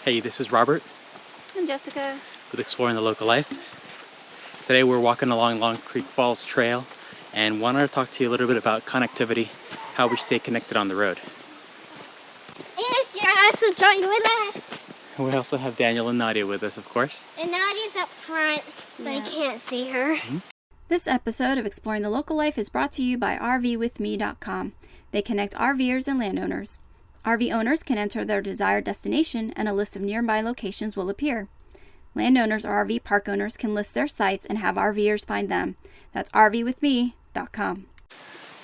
Hey, this is Robert. And Jessica. With Exploring the Local Life. Today we're walking along Long Creek Falls Trail and wanted to talk to you a little bit about connectivity, how we stay connected on the road. And you're also joined with us. We also have Daniel and Nadia with us, of course. And Nadia's up front, so you can't see her. This episode of Exploring the Local Life is brought to you by RVwithme.com. They connect RVers and landowners. RV owners can enter their desired destination and a list of nearby locations will appear. Landowners or RV park owners can list their sites and have RVers find them. That's RVwithme.com.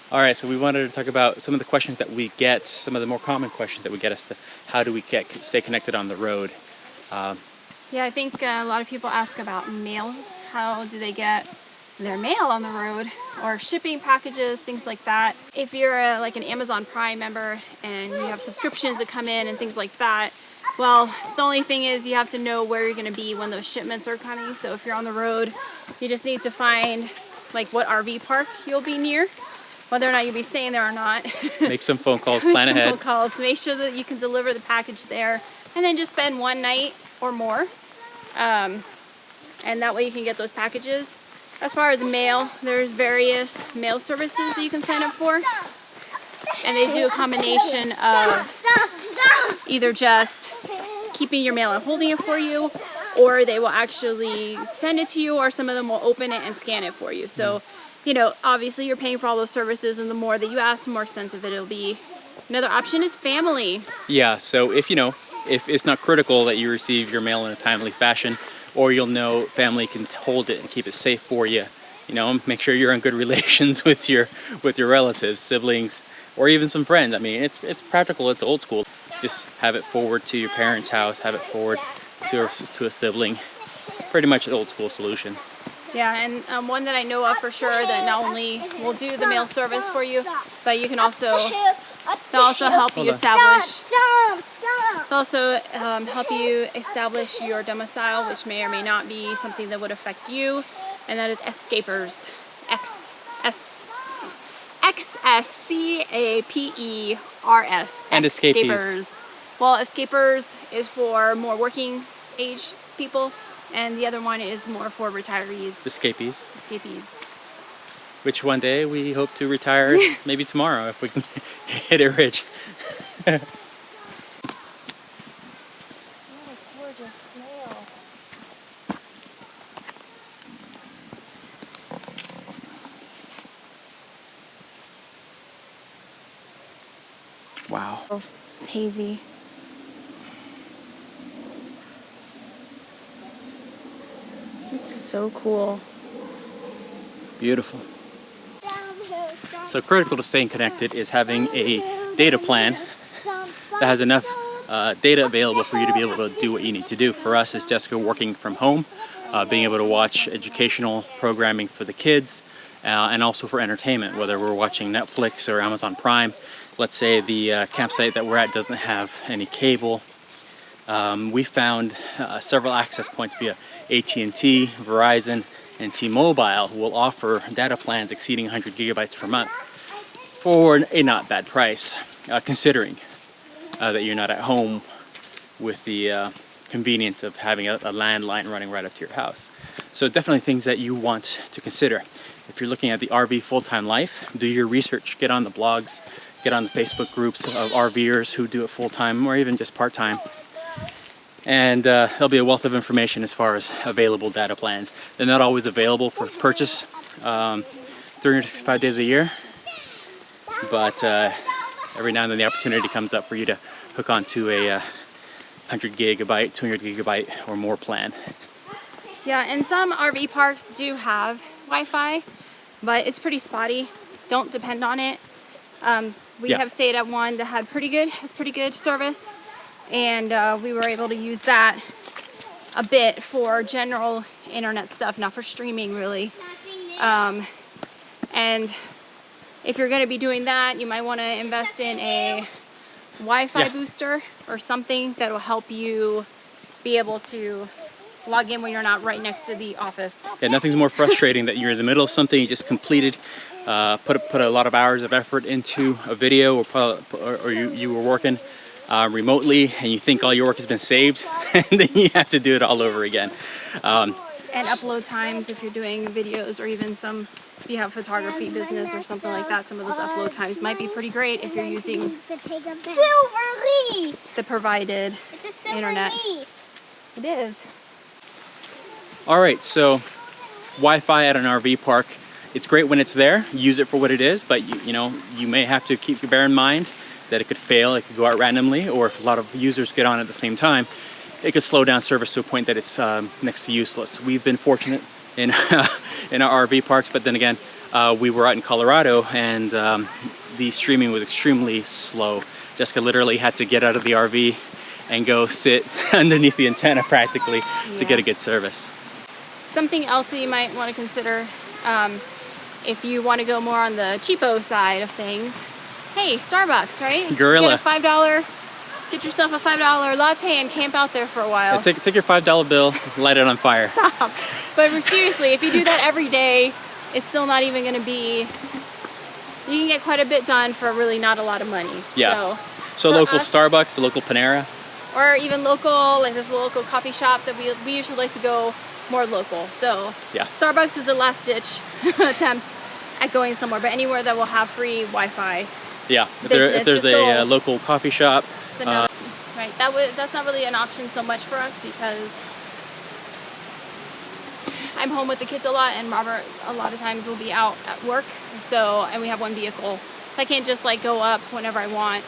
All right, so we wanted to talk about some of the questions that we get, some of the more common questions that we get as to how do we stay connected on the road. Yeah, I think a lot of people ask about mail. How do they get their mail on the road, or shipping packages, things like that. If you're like an Amazon Prime member and you have subscriptions that come in and things like that, well, the only thing is you have to know where you're going to be when those shipments are coming. So if you're on the road, you just need to find like what RV park you'll be near, whether or not you'll be staying there or not. Make some phone calls, plan ahead. Phone calls, make sure that you can deliver the package there, and then just spend one night or more, and that way you can get those packages. As far as mail, there's various mail services that you can sign up for, and they do a combination of either just keeping your mail and holding it for you, or they will actually send it to you, or some of them will open it and scan it for you. So, you know, obviously you're paying for all those services, and the more that you ask, the more expensive it'll be. Another option is family. Yeah, so if it's not critical that you receive your mail in a timely fashion, or you'll know family can hold it and keep it safe for you. You know, make sure you're in good relations with your relatives, siblings, or even some friends. I mean, it's practical, it's old school. Just have it forward to your parents' house, have it forward to a sibling. Pretty much an old school solution. Yeah, and one that I know of for sure that not only will do the mail service for you, but you can also, they'll also help you establish. They'll also help you establish your domicile, which may or may not be something that would affect you, and that is escapers. X-S-C-A-P-E-R-S. And escapees. Well, escapers is for more working age people, and the other one is more for retirees. Escapees. Escapees. Which one day we hope to retire, maybe tomorrow if we can get it rich. What a gorgeous snail. Wow. Oh, it's hazy. It's so cool. Beautiful. So critical to staying connected is having a data plan that has enough data available for you to be able to do what you need to do. For us, as Jessica working from home, being able to watch educational programming for the kids, and also for entertainment, whether we're watching Netflix or Amazon Prime. Let's say the campsite that we're at doesn't have any cable. We found several access points via AT&T, Verizon, and T-Mobile will offer data plans exceeding 100 gigabytes per month for a not bad price, considering that you're not at home with the convenience of having a landline running right up to your house. So definitely things that you want to consider. If you're looking at the RV full-time life, do your research, get on the blogs, get on the Facebook groups of RVers who do it full-time or even just part-time. And there'll be a wealth of information as far as available data plans. They're not always available for purchase 365 days a year, but every now and then the opportunity comes up for you to hook onto a 100 gigabyte, 200 gigabyte or more plan. Yeah, and some RV parks do have Wi-Fi, but it's pretty spotty. Don't depend on it. We have stayed at one that had pretty good service, and we were able to use that a bit for general internet stuff, not for streaming really. And if you're going to be doing that, you might want to invest in a Wi-Fi booster or something that will help you be able to log in when you're not right next to the office. Yeah, nothing's more frustrating that you're in the middle of something you just completed, put a lot of hours of effort into a video, or you were working, remotely, and you think all your work has been saved, and then you have to do it all over again. And upload times if you're doing videos, or even if you have photography business or something like that, some of those upload times might be pretty great if you're using Silver leaf. the provided It's a silver internet. leaf. It is. All right, so Wi-Fi at an RV park, it's great when it's there, use it for what it is, but you know, you may have to bear in mind that it could fail, it could go out randomly, or if a lot of users get on at the same time, it could slow down service to a point that it's next to useless. We've been fortunate in in our RV parks, but then again, we were out in Colorado, and the streaming was extremely slow. Jessica literally had to get out of the RV and go sit underneath the antenna practically to get a good service. Something else that you might want to consider if you want to go more on the cheapo side of things. Hey, Starbucks, right? Gorilla. Get yourself a $5 latte and camp out there for a while. Yeah, take your $5 bill, light it on fire. Stop. But seriously, if you do that every day, it's still not even going to be. You can get quite a bit done for really not a lot of money. Yeah. So local Starbucks, the local Panera. Or even local, like there's a local coffee shop that we usually like to go more local. So yeah. Starbucks is a last ditch attempt at going somewhere, but anywhere that will have free Wi-Fi. Yeah, if there's a local coffee shop. Right, that's not really an option so much for us because I'm home with the kids a lot, and Robert a lot of times will be out at work, and we have one vehicle. So I can't just like go up whenever I want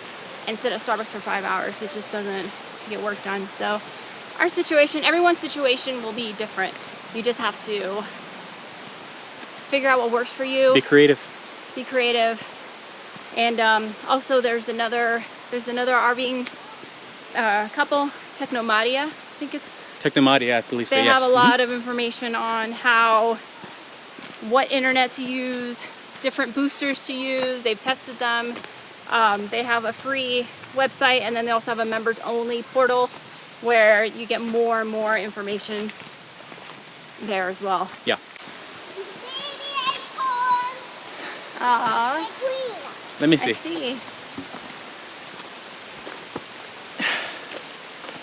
and sit at Starbucks for 5 hours. It just doesn't to get work done. So our situation, everyone's situation will be different. You just have to figure out what works for you. Be creative. Be creative. And also there's another RVing couple, Technomadia, I think it's. Technomadia, I believe so, yes. They have a lot of information on what internet to use, different boosters to use. They've tested them. They have a free website, and then they also have a members only portal where you get more and more information there as well. Yeah. Let me see. I see.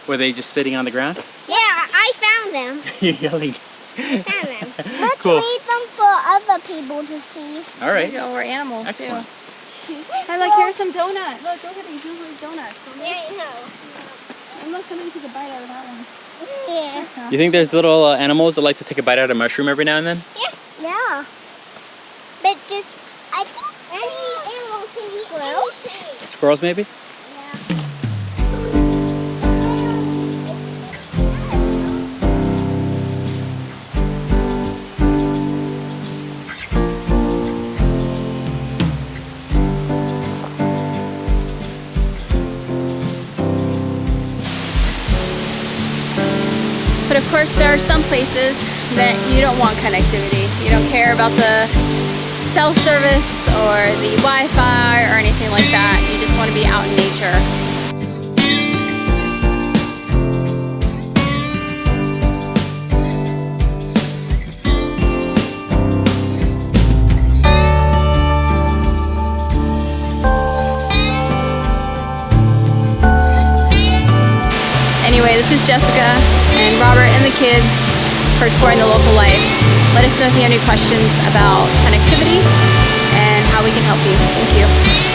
Were they just sitting on the ground? Yeah, I found them. You're yelling. I found them. Let's Cool. leave them for other people to see. All right. There you go, we're animals Excellent. too. Hey, look, here's some donut. Look at these. These are donuts. Yeah, I know. And look, somebody took a bite out of that one. Yeah. You think there's little animals that like to take a bite out of a mushroom every now and then? Yeah. But just, I think any animal can eat squirrels. Squirrels, maybe? But of course, there are some places that you don't want connectivity. You don't care about the cell service or the Wi-Fi or anything like that. You just want to be out in nature. Anyway, this is Jessica and Robert and the kids for Exploring the Local Life. Let us know if you have any questions about connectivity and how we can help you. Thank you.